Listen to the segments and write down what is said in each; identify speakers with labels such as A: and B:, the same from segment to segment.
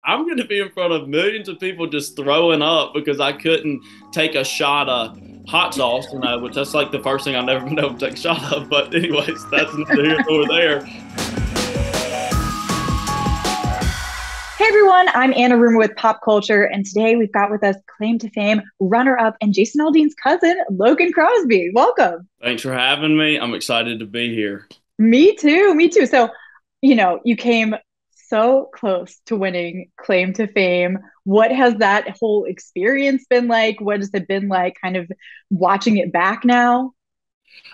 A: I'm going to be in front of millions of people just throwing up because I couldn't take a shot of hot sauce, which that's like the first thing I've never been able to take a shot of. But anyways, that's neither here nor there.
B: Hey everyone, I'm Anna Rumor with PopCulture, and today we've got with us claim to fame runner-up and Jason Aldean's cousin, Logan Crosby. Welcome.
A: Thanks for having me. I'm excited to be here.
B: Me too, me too. So, you came so close to winning claim to fame. What has that whole experience been like? What has it been like kind of watching it back now?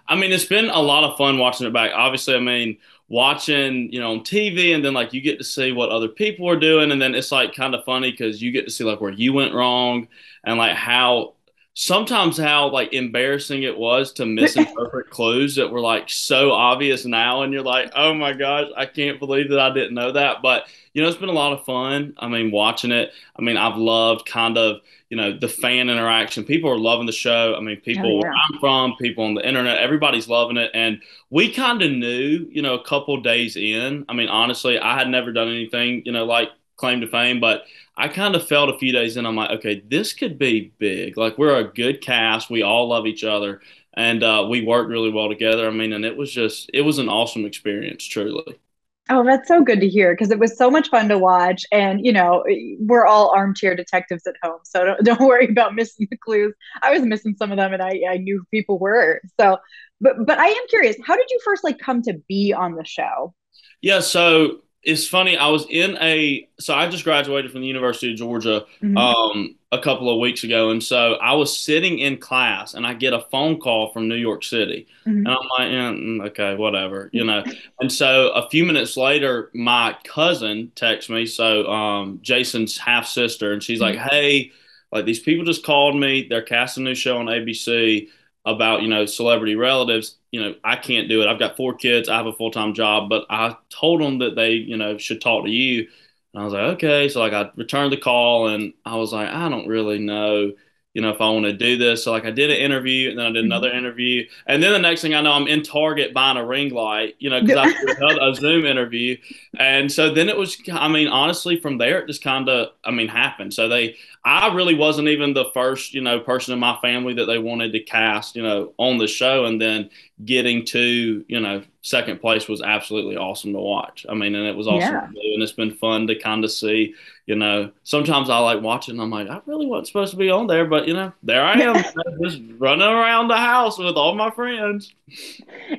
A: I mean, it's been a lot of fun watching it back. Obviously, I mean, watching, on TV and then like you get to see what other people are doing. And then it's like kind of funny because you get to see like where you went wrong and like how like embarrassing it was to misinterpret clues that were like so obvious now. And you're like, oh my gosh, I can't believe that I didn't know that. But, it's been a lot of fun. I mean, watching it. I mean, I've loved kind of the fan interaction. People are loving the show. I mean,
B: Oh
A: people where
B: yeah.
A: I'm from, people on the internet, everybody's loving it. And we kind of knew, a couple days in. I mean, honestly, I had never done anything, like claim to fame, but I kind of felt a few days in, I'm like, okay, this could be big. Like, we're a good cast. We all love each other. And we worked really well together. I mean, and it was an awesome experience, truly.
B: Oh, that's so good to hear because it was so much fun to watch. And, we're all armchair detectives at home. So don't worry about missing the clues. I was missing some of them and I knew who people were. So, but I am curious, how did you first like come to be on the show?
A: Yeah, so it's funny. So I just graduated from the University of Georgia
B: Hmm.
A: a couple of weeks ago. And so I was sitting in class and I get a phone call from New York City. And
B: Hmm.
A: I'm like, yeah, okay, whatever. And so a few minutes later, my cousin texts me. So Jason's half sister, and she's like, hey, like these people just called me. They're casting a new show on ABC about celebrity relatives. I can't do it. I've got four kids. I have a full-time job, but I told them that they should talk to you. And I was like, okay. So like I returned the call and I was like, I don't really know if I want to do this. So like I did an interview and then I did
B: Hmm.
A: another interview, and then the next thing I know, I'm in Target buying a ring light, because I did a Zoom interview. And so then it was, I mean, honestly, from there it just kind of, I mean, happened. I really wasn't even the first, person in my family that they wanted to cast, on the show. And then getting to, second place was absolutely awesome to watch. I mean, and it was awesome to
B: Yeah.
A: do. And it's been fun to kind of see, sometimes I like watching, I'm like, I really wasn't supposed to be on there, but, there I am just running around the house with all my friends.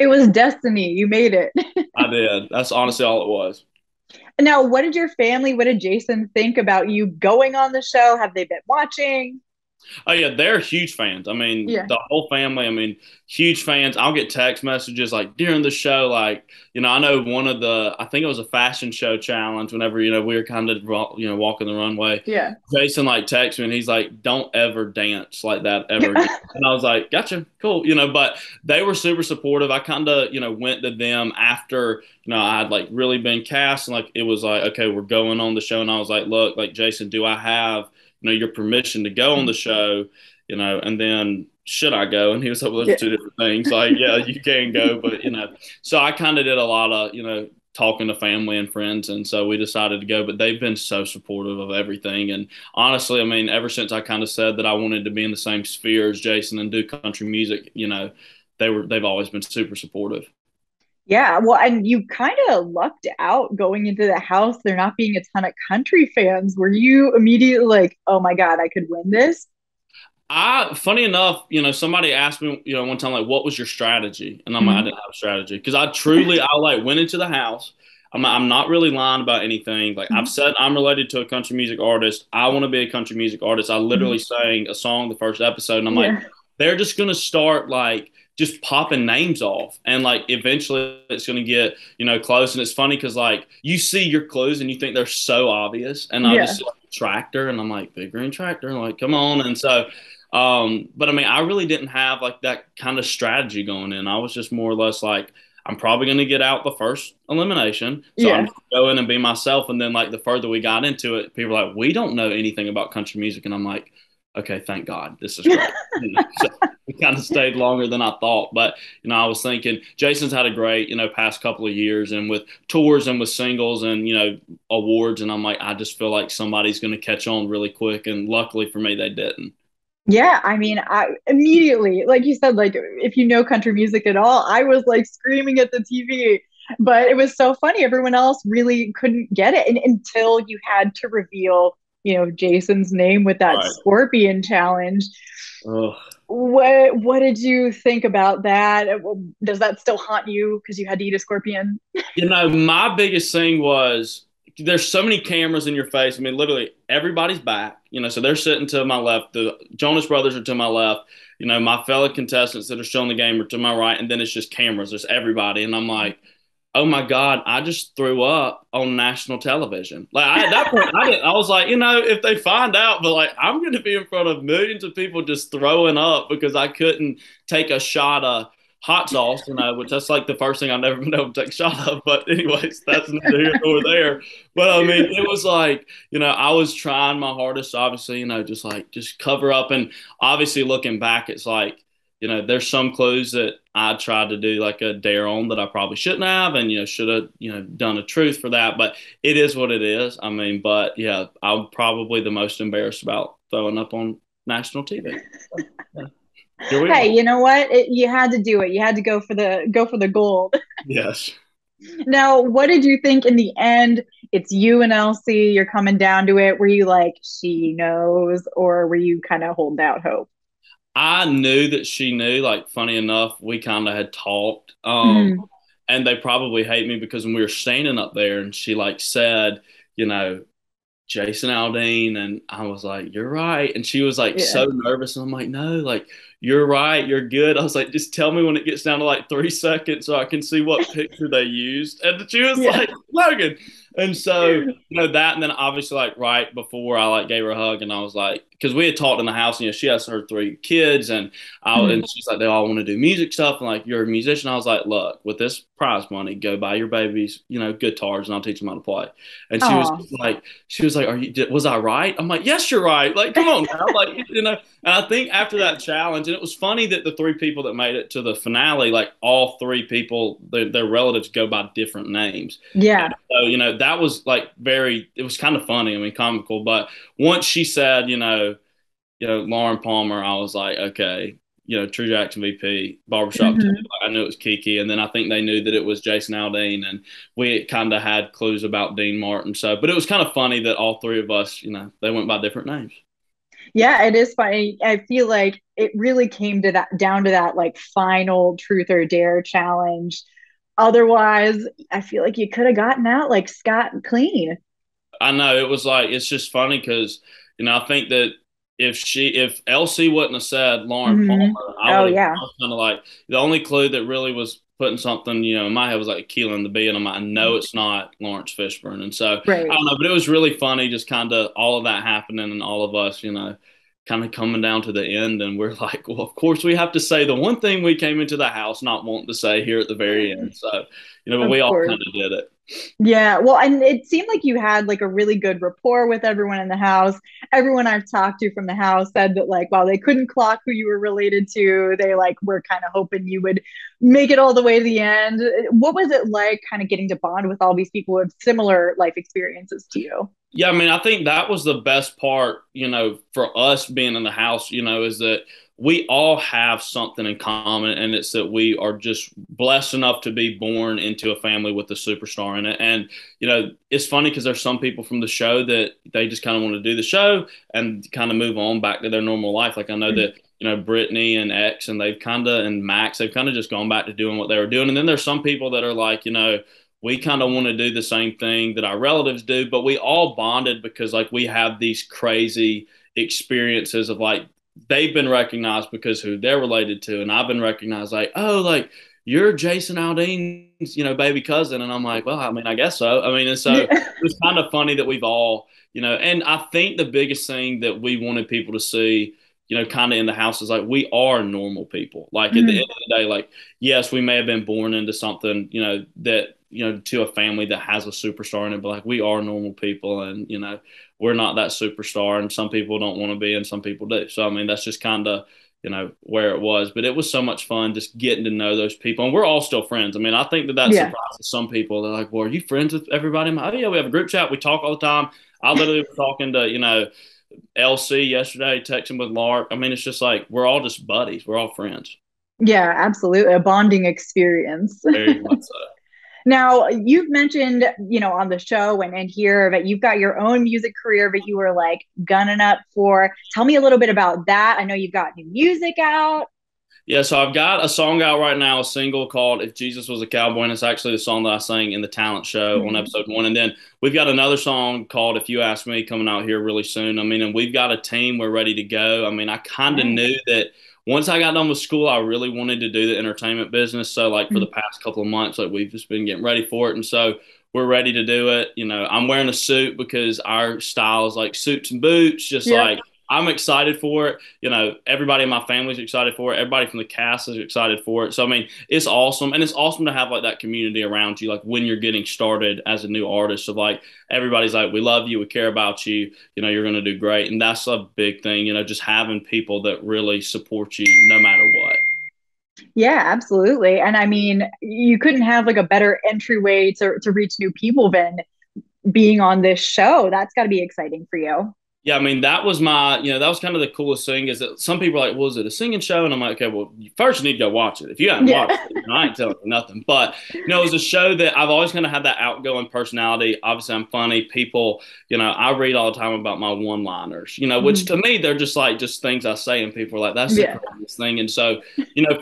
B: It was destiny. You made it.
A: I did. That's honestly all it was.
B: Now, what did Jason think about you going on the show? Have they been watching?
A: Oh yeah, they're huge fans. I mean,
B: Yeah.
A: the whole family. I mean, huge fans. I'll get text messages like during the show, like I know I think it was a fashion show challenge. Whenever we were kind of walking the runway,
B: Yeah.
A: Jason like texts me and he's like, "Don't ever dance like that ever again." And I was like, "Gotcha, cool." But they were super supportive. I kind of went to them after I had like really been cast and like it was like, okay, we're going on the show, and I was like, "Look, like Jason, do I have?" your permission to go on the show, and then should I go? And he was like, well, those
B: Yeah.
A: are two different things. Like, yeah, you can go, but so I kind of did a lot of, talking to family and friends. And so we decided to go, but they've been so supportive of everything. And honestly, I mean, ever since I kind of said that I wanted to be in the same sphere as Jason and do country music, they've always been super supportive.
B: Yeah, well, and you kind of lucked out going into the house, there not being a ton of country fans. Were you immediately like, oh my God, I could win this?
A: Funny enough, somebody asked me, one time, like, what was your strategy? And I'm like, I
B: Mhm.
A: didn't have a strategy because I like went into the house. I'm not really lying about anything. Like I've
B: Mhm.
A: said, I'm related to a country music artist. I want to be a country music artist. I literally
B: Mhm.
A: sang a song the first episode, and I'm like,
B: Yeah.
A: they're just gonna start like just popping names off, and like eventually it's gonna get close. And it's funny because like you see your clues and you think they're so obvious, and I just
B: Yeah.
A: see like, tractor, and I'm like big green tractor, and like come on, and so. But I mean, I really didn't have like that kind of strategy going in. I was just more or less like, I'm probably going to get out the first elimination. So I'm
B: Yeah.
A: just gonna go in and be myself. And then like the further we got into it, people were like, we don't know anything about country music. And I'm like, okay, thank God, this is great. So we kind of stayed longer than I thought. But, I was thinking Jason's had a great, past couple of years and with tours and with singles and, awards. And I'm like, I just feel like somebody's going to catch on really quick. And luckily for me, they didn't.
B: Yeah, I mean, I immediately, like you said, like if you know country music at all, I was like screaming at the TV. But it was so funny. Everyone else really couldn't get it until you had to reveal, Jason's name with that
A: Right.
B: scorpion challenge.
A: Ugh.
B: What did you think about that? Does that still haunt you because you had to eat a scorpion?
A: My biggest thing was there's so many cameras in your face. I mean, literally everybody's back, so they're sitting to my left. The Jonas Brothers are to my left. My fellow contestants that are still in the game are to my right. And then it's just cameras. There's everybody. And I'm like, oh my God, I just threw up on national television. Like at that point, I was like, if they find out, but like I'm going to be in front of millions of people just throwing up because I couldn't take a shot of hot sauce, which that's like the first thing I've never been able to take a shot of. But anyways, that's neither here nor there. But I mean, it was like, I was trying my hardest, obviously, just cover up. And obviously looking back, it's like, there's some clues that I tried to do like a dare on that I probably shouldn't have and, should have, done a truth for that. But it is what it is. I mean, but yeah, I'm probably the most embarrassed about throwing up on national TV. So, yeah. Here we are.
B: Hey, you know what? You had to do it. You had to go for the gold.
A: Yes.
B: Now, what did you think in the end? It's you and Elsie. You're coming down to it. Were you like, she knows, or were you kind of holding out hope?
A: I knew that she knew, like, funny enough, we kind of had talked.
B: Mm-hmm.
A: And they probably hate me because when we were standing up there and she like said, you know, Jason Aldean, and I was like, "You're right," and she was like
B: Yeah.
A: so nervous, and I'm like, "No, like you're right, you're good." I was like, "Just tell me when it gets down to like 3 seconds so I can see what picture they used." And she was
B: Yeah.
A: like, "Logan," and so that, and then obviously like right before I like gave her a hug, and I was like, because we had talked in the house, she has her 3 kids, and
B: Mm.
A: she's like, they all want to do music stuff, and like you're a musician. I was like, "Look, with this prize money, go buy your babies, guitars, and I'll teach them how to play." And
B: Oh,
A: she was like, was I right?" I'm like, "Yes, you're right. Like, come on now." Like, and I think after that challenge, and it was funny that the 3 people that made it to the finale, like all 3 people, their relatives go by different names.
B: yeah.
A: And so, that was like it was kind of funny. I mean, comical. But once she said, Lauren Palmer, I was like, okay, True Jackson VP, Barbershop Table.
B: Hmm.
A: I knew it was Keke. And then I think they knew that it was Jason Aldean. And we kind of had clues about Dean Martin. So, but it was kind of funny that all 3 of us, they went by different names.
B: Yeah, it is funny. I feel like it really came to that down to that like final truth or dare challenge. Otherwise, I feel like you could have gotten out like scot clean.
A: I know it was like, it's just funny because, I think that if Elsie wouldn't have said Lauren
B: Hmm.
A: Palmer,
B: Oh yeah.
A: I was kind of like, the only clue that really was putting something, in my head was like Keelan and the Bee, and I'm like, I know it's not Lawrence Fishburne. And so I
B: Right.
A: don't know, but it was really funny, just kind of all of that happening and all of us, kind of coming down to the end. And we're like, well, of course we have to say the one thing we came into the house not wanting to say here at the very end. So, but
B: Of
A: we all
B: course.
A: kind of did it.
B: Yeah, well, and it seemed like you had like a really good rapport with everyone in the house. Everyone I've talked to from the house said that like while they couldn't clock who you were related to, they like were kind of hoping you would make it all the way to the end. What was it like kind of getting to bond with all these people with similar life experiences to you?
A: Yeah, I mean, I think that was the best part, for us being in the house, is that we all have something in common, and it's that we are just blessed enough to be born into a family with a superstar in it. And, it's funny because there's some people from the show that they just kind of want to do the show and kind of move on back to their normal life. Like I know that, Brittany and X and and Max, they've kind of just gone back to doing what they were doing. And then there's some people that are like, we kind of want to do the same thing that our relatives do, but we all bonded because like we have these crazy experiences of like they've been recognized because who they're related to, and I've been recognized like, oh, like you're Jason Aldean's, baby cousin, and I'm like, well, I mean, I guess so. I mean, and so
B: Yeah.
A: it's kind of funny that we've all, and I think the biggest thing that we wanted people to see, kind of in the house is like we are normal people. Like at the end
B: Mhm.
A: of the day, like yes, we may have been born into something, that to a family that has a superstar in it, but like we are normal people, and we're not that superstar, and some people don't want to be, and some people do. So I mean, that's just kind of where it was. But it was so much fun just getting to know those people, and we're all still friends. I mean, I think that
B: Yeah.
A: surprises some people. They're like, "Well, are you friends with everybody?" I'm like, "Oh yeah, we have a group chat. We talk all the time." I literally was talking to LC yesterday, texting with Lark. I mean, it's just like we're all just buddies. We're all friends.
B: Yeah, absolutely. A bonding experience.
A: Very much so.
B: Now, you've mentioned, on the show and here that you've got your own music career that you were like gunning up for. Tell me a little bit about that. I know you've got new music out.
A: Yeah, so I've got a song out right now, a single called If Jesus Was a Cowboy, and it's actually the song that I sang in the talent show on
B: Mhm.
A: episode 1. And then we've got another song called If You Ask Me coming out here really soon. I mean, and we've got a team, we're ready to go. I mean, I kind of
B: Nice.
A: knew that once I got done with school, I really wanted to do the entertainment business. So, like, for the
B: Mhm.
A: past couple of months, like, we've just been getting ready for it. And so we're ready to do it. I'm wearing a suit because our style is like suits and boots, just
B: Yep.
A: like I'm excited for it. Everybody in my family's excited for it. Everybody from the cast is excited for it. So, I mean, it's awesome. And it's awesome to have like that community around you, like when you're getting started as a new artist of like, everybody's like, we love you. We care about you. You're going to do great. And that's a big thing, just having people that really support you no matter what.
B: Yeah, absolutely. And I mean, you couldn't have like a better entryway to reach new people than being on this show. That's got to be exciting for you.
A: Yeah, I mean, that was kind of the coolest thing is that some people are like, well, is it a singing show? And I'm like, okay, well, you first need to go watch it. If you haven't
B: Yeah.
A: watched it, I ain't telling you nothing. But, it was a show that I've always kind of had that outgoing personality. Obviously, I'm funny. People, I read all the time about my one-liners, which
B: Mhm.
A: to me, they're just things I say. And people are like, that's the
B: Yeah.
A: craziest thing. And so,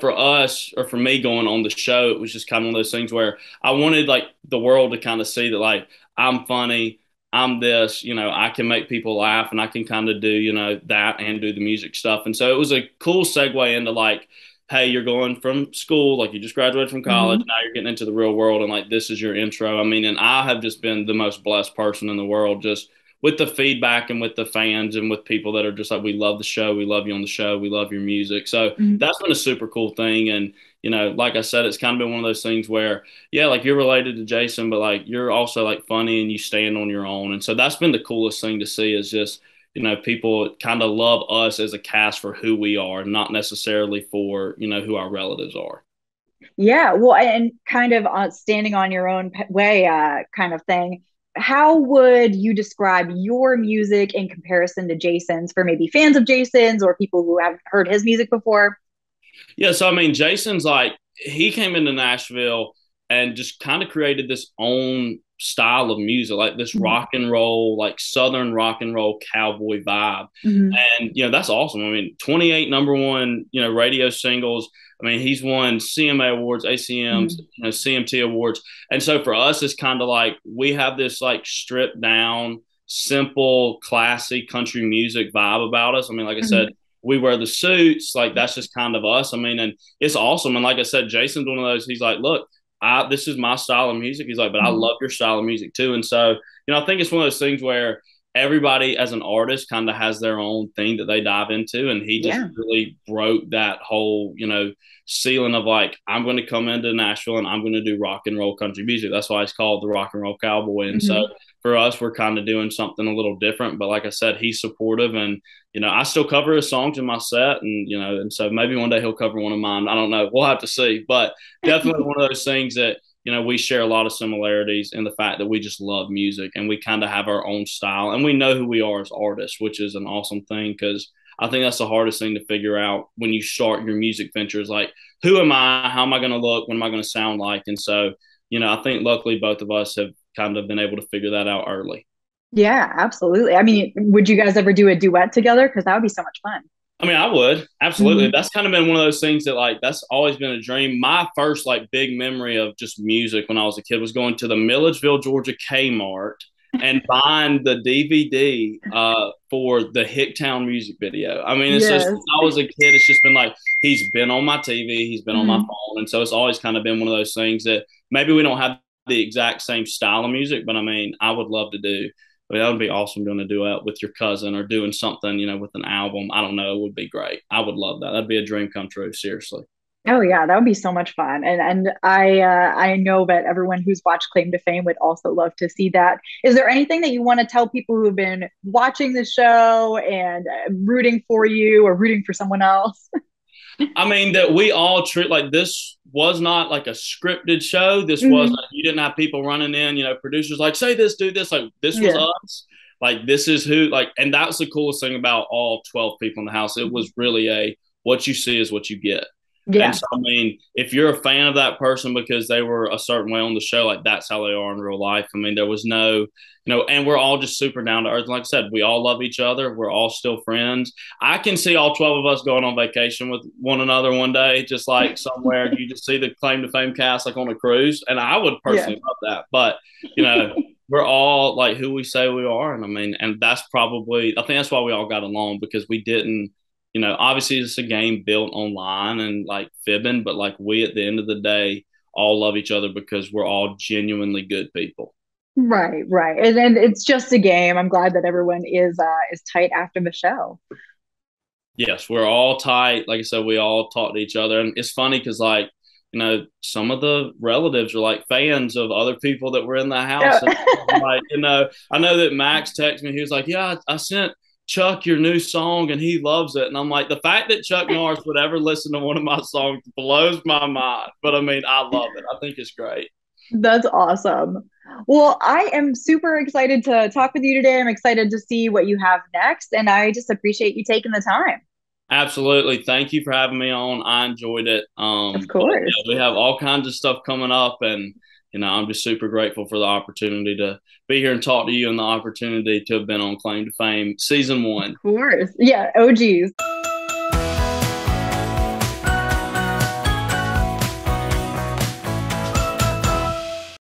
A: for us or for me going on the show, it was just kind of one of those things where I wanted like the world to kind of see that like I'm funny. I'm this, I can make people laugh and I can kind of do, that and do the music stuff. And so it was a cool segue into like, hey, you're going from school, like you just graduated from college,
B: Mhm.
A: now you're getting into the real world and like this is your intro. I mean, and I have just been the most blessed person in the world just with the feedback and with the fans and with people that are just like, we love the show, we love you on the show, we love your music. So
B: Mhm.
A: that's been a super cool thing. And, like I said, it's kind of been one of those things where yeah, like you're related to Jason, but like you're also like funny and you stand on your own. And so that's been the coolest thing to see is just, people kind of love us as a cast for who we are, not necessarily for, who our relatives are.
B: Yeah, well, and kind of standing on your own way, kind of thing. How would you describe your music in comparison to Jason's for maybe fans of Jason's or people who haven't heard his music before?
A: Yeah, so I mean, Jason's like he came into Nashville and just kind of created this own style of music, like this
B: Mhm.
A: rock and roll, like Southern rock and roll cowboy vibe.
B: Mhm.
A: And that's awesome. I mean, 28 number one, radio singles. I mean, he's won CMA awards, ACMs,
B: Mhm.
A: CMT awards. And so for us, it's kind of like we have this like stripped down, simple, classy country music vibe about us. I mean, like I said,
B: Mhm.
A: we wear the suits, like that's just kind of us. I mean, and it's awesome. And like I said, Jason's one of those. He's like, look, this is my style of music. He's like, but I
B: Mhm.
A: love your style of music too. And so, I think it's one of those things where everybody as an artist kind of has their own thing that they dive into. And he just
B: Yeah.
A: really broke that whole, ceiling of like, I'm going to come into Nashville and I'm going to do rock and roll country music. That's why it's called the Rock and Roll Cowboy. And so
B: Mhm.
A: for us, we're kind of doing something a little different. But like I said, he's supportive and I still cover his songs in my set, and and so maybe one day he'll cover one of mine. I don't know. We'll have to see. But definitely one of those things that we share a lot of similarities in the fact that we just love music and we kind of have our own style and we know who we are as artists, which is an awesome thing because I think that's the hardest thing to figure out when you start your music ventures. Like, who am I? How am I going to look? What am I going to sound like? And so, I think luckily both of us have kind of been able to figure that out early.
B: Yeah, absolutely. I mean, would you guys ever do a duet together? Because that would be so much fun.
A: I mean, I would absolutely.
B: Mhm.
A: That's kind of been one of those things that like that's always been a dream. My first like big memory of just music when I was a kid was going to the Milledgeville, Georgia Kmart and buying the DVD for the Hicktown music video. I mean, it's just
B: Yes.
A: since I was a kid, it's just been like he's been on my TV, he's been on my
B: Mhm.
A: phone, and so it's always kind of been one of those things that maybe we don't have the exact same style of music, but I mean, I would love to do. I mean, that would be awesome doing a duet with your cousin or doing something, with an album. I don't know. It would be great. I would love that. That'd be a dream come true, seriously.
B: Oh yeah, that would be so much fun. And I know that everyone who's watched Claim to Fame would also love to see that. Is there anything that you want to tell people who have been watching the show and rooting for you or rooting for someone else?
A: I mean, that we all treat like this was not like a scripted show. This was
B: Hmm.
A: like, you didn't have people running in, producers like say this, do this. Like this was
B: Yeah.
A: us. Like this is who like, and that's the coolest thing about all 12 people in the house. It was really a what you see is what you get. And
B: Yeah.
A: so, I mean, if you're a fan of that person because they were a certain way on the show, like that's how they are in real life. I mean, there was no, and we're all just super down to earth. Like I said, we all love each other. We're all still friends. I can see all 12 of us going on vacation with one another one day, just like somewhere you just see the Claim to Fame cast like on a cruise. And I would
B: Yeah.
A: personally love that. But, you know, we're all like who we say we are. And I mean, and that's probably, I think that's why we all got along because we didn't, obviously it's a game built online and like fibbing, but like we at the end of the day all love each other because we're all genuinely good people.
B: Right, right. And then it's just a game. I'm glad that everyone is tight after the show.
A: Yes, we're all tight. Like I said, we all talk to each other. And it's funny because like, some of the relatives are like fans of other people that were in the house.
B: Yeah.
A: And like, I know that Max texted me. He was like, yeah, I sent Chuck your new song and he loves it. And I'm like, the fact that Chuck Norris would ever listen to one of my songs blows my mind. But I mean, I love it. I think it's great.
B: That's awesome. Well, I am super excited to talk with you today. I'm excited to see what you have next, and I just appreciate you taking the time.
A: Absolutely. Thank you for having me on. I enjoyed it.
B: Of
A: But
B: course.
A: yeah, we have all kinds of stuff coming up, and I'm just super grateful for the opportunity to be here and talk to you, and the opportunity to have been on Claim to Fame season
B: Of
A: one.
B: course. Yeah, OGs.